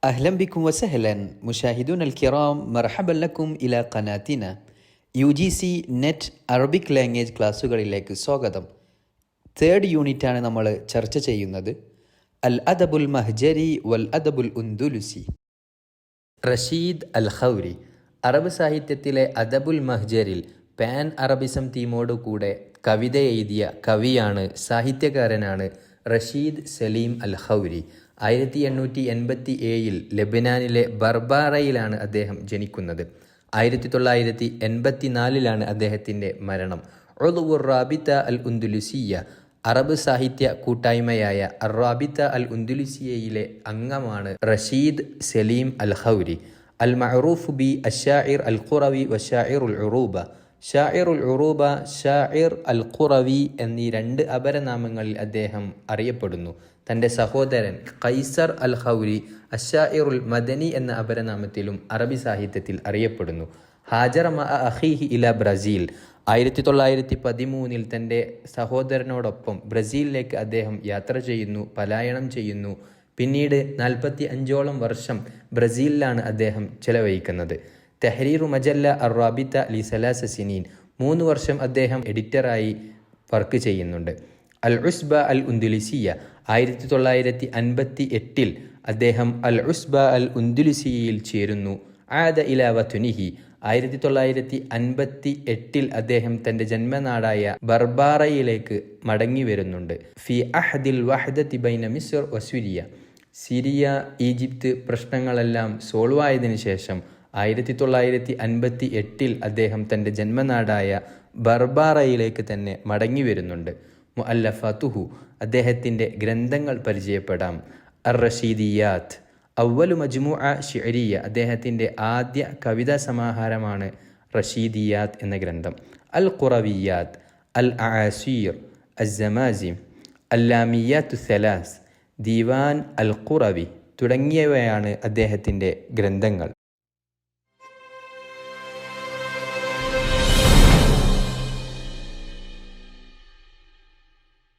أهلا بكم وسهلا مشاهدونا الكرام، مرحبا لكم إلى قناتنا UGC net Arabic language ക്ലാസ്സുകളിലേക്ക് സ്വാഗതം. Third യൂണിറ്റാണ് നമ്മൾ ചർച്ച ചെയ്യുന്നത്. അൽ അദബുൽ മഹ്ജരി വൽ അദബുൽ ഉന്ദുലുസി. റഷീദ് അൽ ഖൗരി അറബ് സാഹിത്യത്തിലെ അദബുൽ മഹ്ജരിൽ പാൻ അറബിസം തീമോടുകൂടെ കവിത എഴുതിയ കവിയാണ്, സാഹിത്യകാരനാണ് റഷീദ് സലീം അൽ ഖൗരി. 1887 ലെബനാനിലെ ബർബാറയിലാണ് അദ്ദേഹം ജനിക്കുന്നത്. 1984 അദ്ദേഹത്തിൻ്റെ മരണം. ഉളുവുർ റാബിത്ത അൽ ഉന്ദുലുസിയ അറബ് സാഹിത്യ കൂട്ടായ്മയായ റാബിത്ത അൽ ഉന്ദുലുസിയയിലെ അംഗമാണ് റഷീദ് സലീം അൽ ഖൗരി. അൽ മഅറൂഫ് ബി അഷാഇർ അൽ ഖുറവി വഷാഇറുൽ ഉറൂബ. ഷാഇറുൽ ഉറൂബ, ഷാഇർ അൽ ഖുറവി എന്നീ രണ്ട് അപരനാമങ്ങളിൽ അദ്ദേഹം അറിയപ്പെടുന്നു. തൻ്റെ സഹോദരൻ ഖൈസർ അൽ ഖൗരി അഷാഇറുൽ മദനി എന്ന അപരനാമത്തിലും അറബി സാഹിത്യത്തിൽ അറിയപ്പെടുന്നു. ഹാജറ മഅ അഖീഹി ഇല ബ്രസീൽ. 1913 തൻ്റെ സഹോദരനോടൊപ്പം ബ്രസീലിലേക്ക് അദ്ദേഹം യാത്ര ചെയ്യുന്നു, പലായനം ചെയ്യുന്നു. പിന്നീട് 45ഓളം വർഷം ബ്രസീലിലാണ് അദ്ദേഹം ചെലവഴിക്കുന്നത്. തെഹ്രീറു മജല്ല അർ റാബിത്ത ലി സലാസ സിനീൻ, 3 വർഷം അദ്ദേഹം എഡിറ്ററായി വർക്ക് ചെയ്യുന്നുണ്ട്. അൽ ഉസ്ബ അൽ ഉന്ദുലുസിയ 1958 അദ്ദേഹം അൽ ഉസ്ബ അൽ ഉന്ദുലുസിയയിൽ ചേരുന്നു. ആദ ഇല വതുനിഹി 1958 അദ്ദേഹം തൻ്റെ ജന്മനാടായ ബർബാറയിലേക്ക് മടങ്ങി വരുന്നുണ്ട്. ഫി അഹദിൽ വഹദതി ബൈന മിസ്ർ വസിരിയ. സിറിയ ഈജിപ്ത് പ്രശ്നങ്ങളെല്ലാം സോൾവ് ആയതിനു ശേഷം 1958 അദ്ദേഹം തൻ്റെ ജന്മനാടായ ബർബാറയിലേക്ക് തന്നെ മടങ്ങി വരുന്നുണ്ട്. മുഅല്ലഫാത്തുഹു അദ്ദേഹത്തിൻ്റെ ഗ്രന്ഥങ്ങൾ പരിചയപ്പെടാം. അർ റഷീദിയാത്ത് അവ്വലു മജ്മുഅ ഷിഅരിയ അദ്ദേഹത്തിൻ്റെ ആദ്യ കവിതാ സമാഹാരമാണ് റഷീദിയാത്ത് എന്ന ഗ്രന്ഥം. അൽ ഖുറവിയാത്ത്, അൽ അഅസീർ, അസ്സമാസിം, അല്ലാമിയാത്തു സലാസ്, ദീവാൻ അൽ ഖുറവി തുടങ്ങിയവയാണ് അദ്ദേഹത്തിൻ്റെ ഗ്രന്ഥങ്ങൾ.